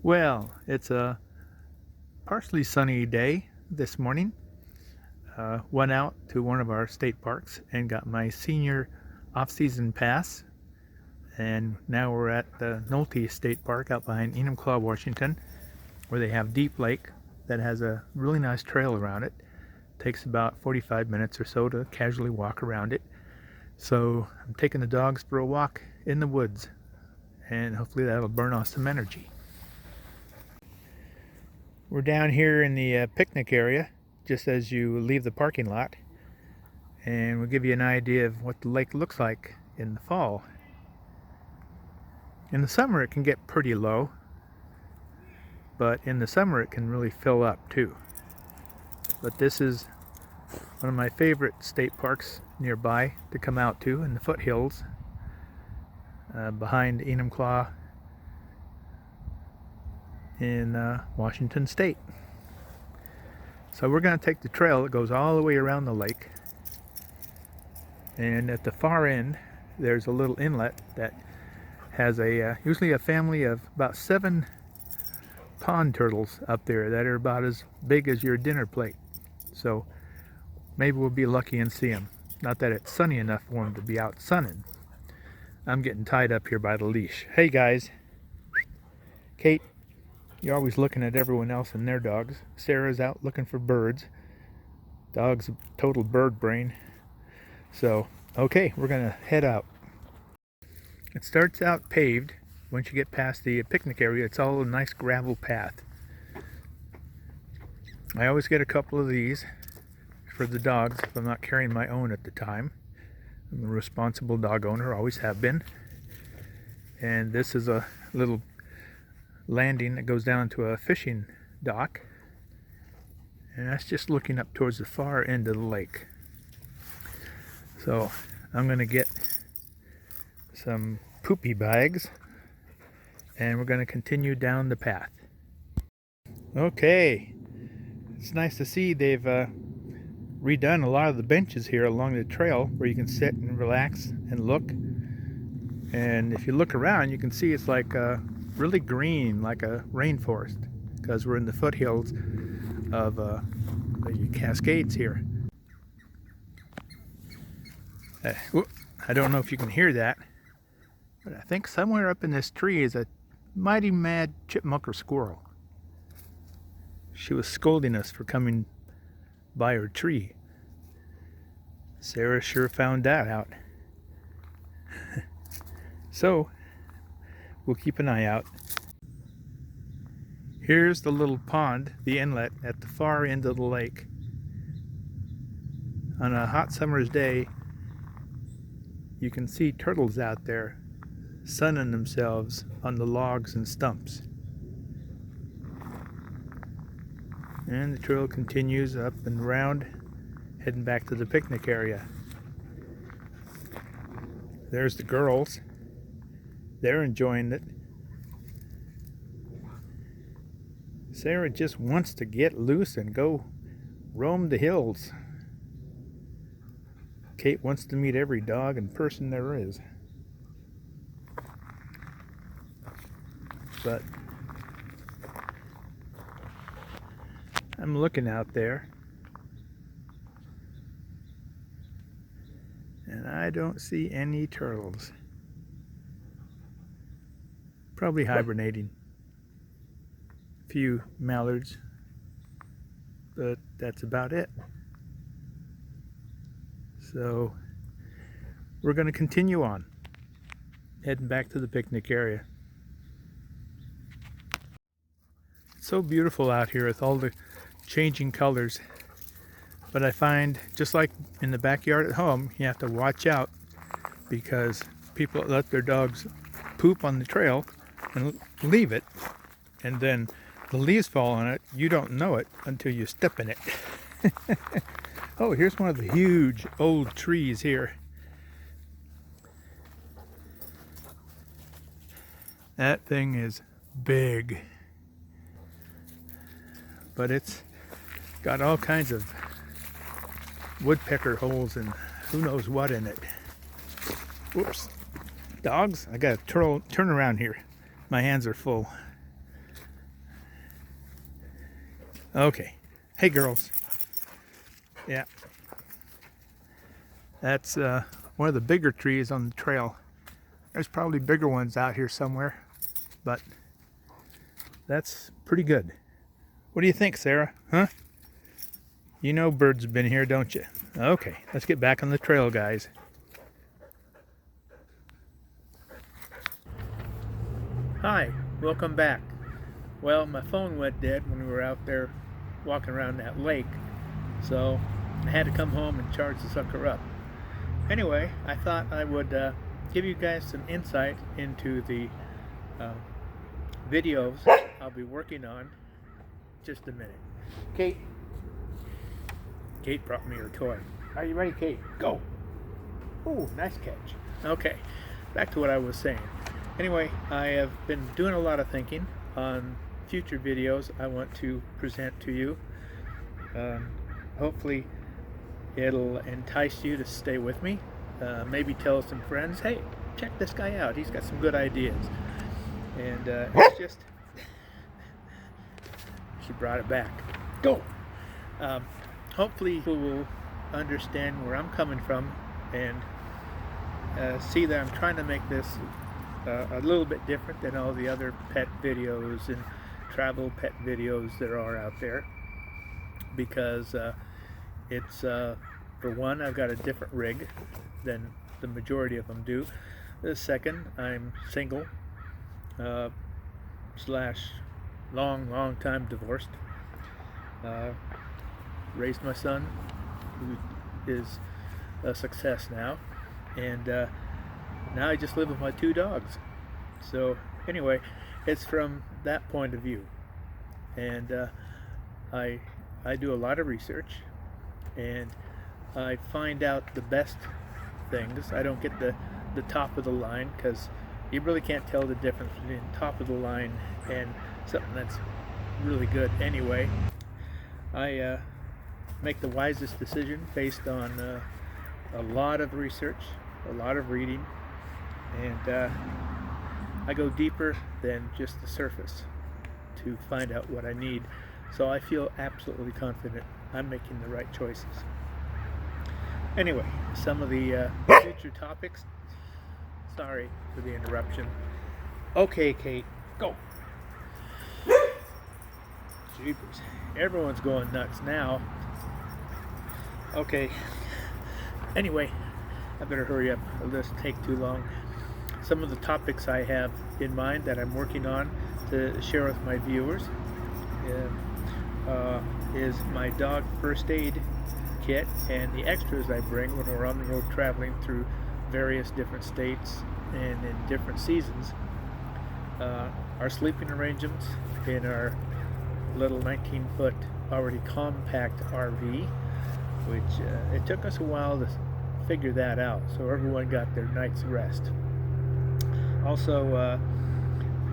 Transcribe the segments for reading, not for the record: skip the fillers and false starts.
Well, it's a partially sunny day this morning. Went out to one of our state parks and got my senior off-season pass. And now we're at the Nolte State Park out behind Enumclaw, Washington, where they have Deep Lake that has a really nice trail around it. Takes about 45 minutes or so to casually walk around it. So I'm taking the dogs for a walk in the woods, and hopefully that'll burn off some energy. We're down here in the picnic area just as you leave the parking lot, and we'll give you an idea of what the lake looks like in the fall. In the summer it can get pretty low, but in the summer it can really fill up too. But this is one of my favorite state parks nearby to come out to in the foothills behind Enumclaw in Washington State. So we're going to take the trail that goes all the way around the lake, and at the far end there's a little inlet that has usually a family of about 7 pond turtles up there that are about as big as your dinner plate. So maybe we'll be lucky and see them. Not that it's sunny enough for them to be out sunning. I'm getting tied up here by the leash. Hey guys. Kate, you're always looking at everyone else and their dogs. Sarah's out looking for birds. Dog's a total bird brain. So, okay, we're gonna head out. It starts out paved. Once you get past the picnic area, it's all a nice gravel path. I always get a couple of these for the dogs if I'm not carrying my own at the time. I'm a responsible dog owner, always have been. And this is a little landing that goes down to a fishing dock, and that's just looking up towards the far end of the lake. So I'm going to get some poopy bags and we're going to continue down the path. Okay, it's nice to see they've redone a lot of the benches here along the trail where you can sit and relax and look. And if you look around, you can see it's like really green, like a rainforest, because we're in the foothills of the Cascades here. I don't know if you can hear that, but I think somewhere up in this tree is a mighty mad chipmunk or squirrel. She was scolding us for coming by her tree. Sarah sure found that out. So we'll keep an eye out. Here's the little pond, the inlet at the far end of the lake. On a hot summer's day, you can see turtles out there sunning themselves on the logs and stumps. And the trail continues up and around, heading back to the picnic area. There's the girls. They're enjoying it. Sarah just wants to get loose and go roam the hills. Kate wants to meet every dog and person there is. But I'm looking out there, and I don't see any turtles. Probably hibernating. A few mallards, but that's about it. So we're going to continue on, heading back to the picnic area. It's so beautiful out here with all the changing colors, but I find, just like in the backyard at home, you have to watch out because people let their dogs poop on the trail and leave it, and then the leaves fall on it. You don't know it until you step in it. Oh, here's one of the huge old trees here. That thing is big, but it's got all kinds of woodpecker holes and who knows what in it. Whoops. Dogs, I gotta turn around here. My hands are full. Okay. Hey, girls. Yeah. That's one of the bigger trees on the trail. There's probably bigger ones out here somewhere, but that's pretty good. What do you think, Sarah? Huh? You know birds have been here, don't you? Okay, let's get back on the trail, guys. Hi, welcome back. Well, my phone went dead when we were out there walking around that lake, so I had to come home and charge the sucker up. Anyway, I thought I would give you guys some insight into the uh, videos I'll be working on. Just a minute. Kate brought me her toy. Are you ready, Kate? Go! Ooh, nice catch. Okay, back to what I was saying. Anyway, I have been doing a lot of thinking on future videos I want to present to you. Hopefully it'll entice you to stay with me. Maybe tell some friends, hey, check this guy out. He's got some good ideas. And it's just... She brought it back. Go! Hopefully you will understand where I'm coming from and see that I'm trying to make this a little bit different than all the other pet videos and travel pet videos there are out there, because it's for one, I've got a different rig than the majority of them do. The second, I'm single slash long time divorced. Raised my son, who is a success now, and now I just live with my 2 dogs. So anyway, it's from that point of view, and I do a lot of research, and I find out the best things. I don't get the top of the line, because you really can't tell the difference between top of the line and something that's really good anyway. I make the wisest decision based on a lot of research, a lot of reading, and I go deeper than just the surface to find out what I need. So I feel absolutely confident I'm making the right choices. Anyway, some of the future topics. Sorry for the interruption. Okay, Kate, go. Jeepers, everyone's going nuts now. Okay, anyway, I better hurry up, or this will take too long. Some of the topics I have in mind that I'm working on to share with my viewers is my dog first aid kit and the extras I bring when we're on the road traveling through various different states and in different seasons. Our sleeping arrangements in our little 19-foot already compact RV, which it took us a while to figure that out, so everyone got their night's rest. Also,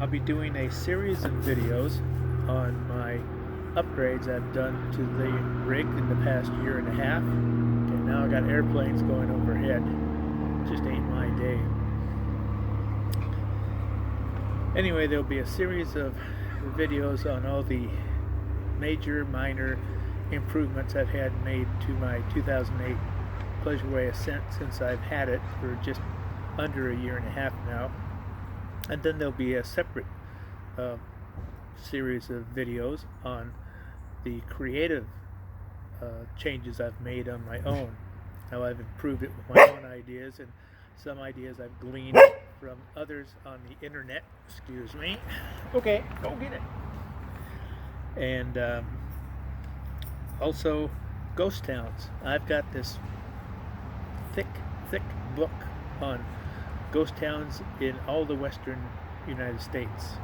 I'll be doing a series of videos on my upgrades I've done to the rig in the past year and a half. And now I got airplanes going overhead. Just ain't my day. Anyway, there'll be a series of videos on all the major, minor improvements I've had made to my 2008 Pleasureway Ascent since I've had it for just under a year and a half now. And then there'll be a separate series of videos on the creative changes I've made on my own. How I've improved it with my own ideas and some ideas I've gleaned from others on the internet. Excuse me. Okay, go get it. And also ghost towns. I've got this thick book on ghost towns in all the western United States.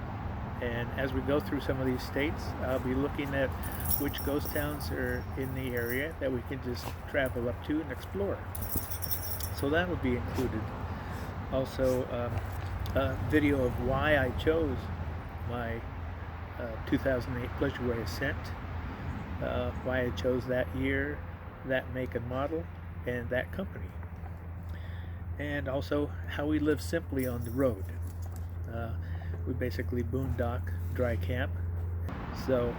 And as we go through some of these states, I'll be looking at which ghost towns are in the area that we can just travel up to and explore. So that will be included. Also, a video of why I chose my 2008 Pleasureway Ascent, why I chose that year, that make and model, and that company. And also how we live simply on the road. We basically boondock, dry camp. So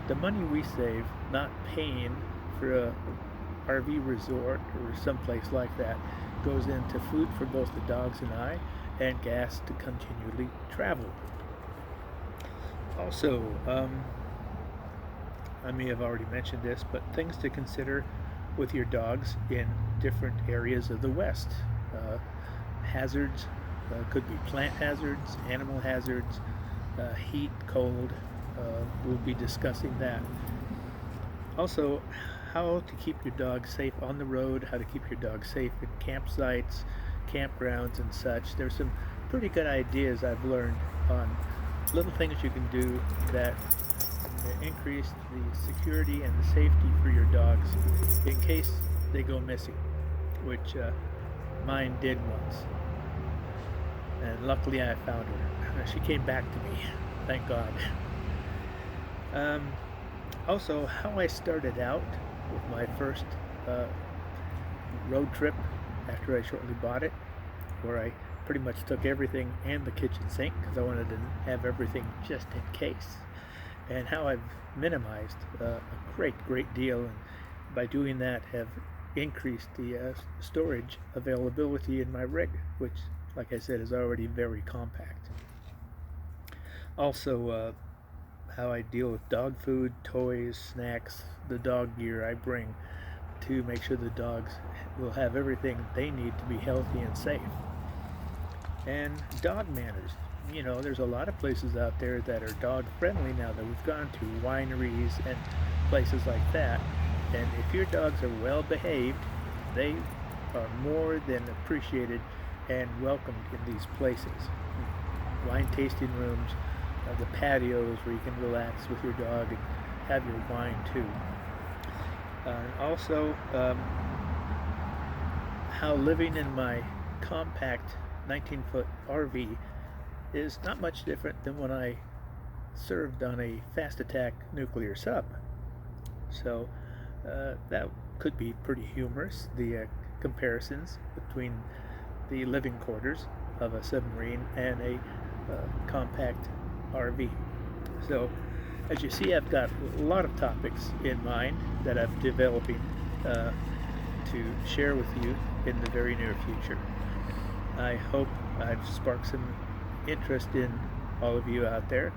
the money we save not paying for a RV resort or someplace like that goes into food for both the dogs and I, and gas to continually travel. Also, I may have already mentioned this, but things to consider with your dogs in different areas of the West. Hazards could be plant hazards, animal hazards, heat, cold. We'll be discussing that. Also, how to keep your dog safe on the road, how to keep your dog safe in campsites, campgrounds, and such. There's some pretty good ideas I've learned on little things you can do that increase the security and the safety for your dogs in case they go missing, which mine did once. And luckily I found her. She came back to me, thank God. Also, how I started out with my first road trip after I shortly bought it, where I pretty much took everything and the kitchen sink because I wanted to have everything just in case, and how I've minimized a great deal, and by doing that have increased the storage availability in my rig, which, like I said, is already very compact. Also, how I deal with dog food, toys, snacks, the dog gear I bring to make sure the dogs will have everything they need to be healthy and safe. And dog manners. You know, there's a lot of places out there that are dog friendly now that we've gone to, wineries and places like that. And if your dogs are well behaved, they are more than appreciated and welcomed in these places. Wine tasting rooms, the patios where you can relax with your dog and have your wine too. Also, how living in my compact 19-foot RV is not much different than when I served on a fast attack nuclear sub. So that could be pretty humorous, the comparisons between the living quarters of a submarine and a compact RV. So as you see, I've got a lot of topics in mind that I'm developing to share with you in the very near future. I hope I've sparked some interest in all of you out there,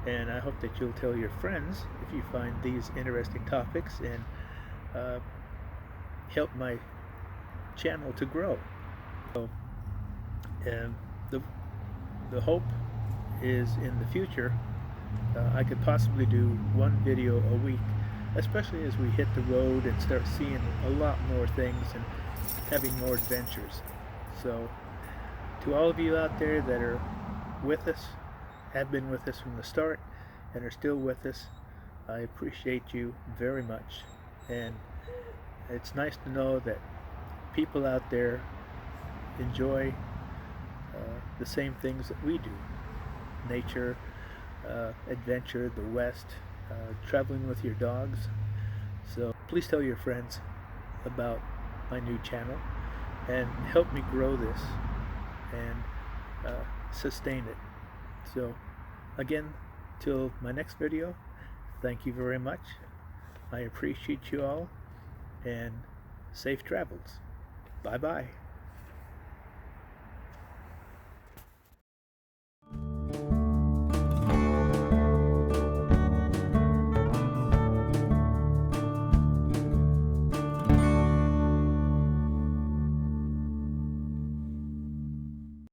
and I hope that you'll tell your friends if you find these interesting topics and help my channel to grow. So, the hope is in the future I could possibly do one video a week, especially as we hit the road and start seeing a lot more things and having more adventures. So to all of you out there that are with us, have been with us from the start, and are still with us, I appreciate you very much. And it's nice to know that people out there enjoy the same things that we do. Nature, adventure, the West, traveling with your dogs. So please tell your friends about my new channel and help me grow this and sustain it. So again, till my next video, thank you very much. I appreciate you all, and safe travels. Bye bye.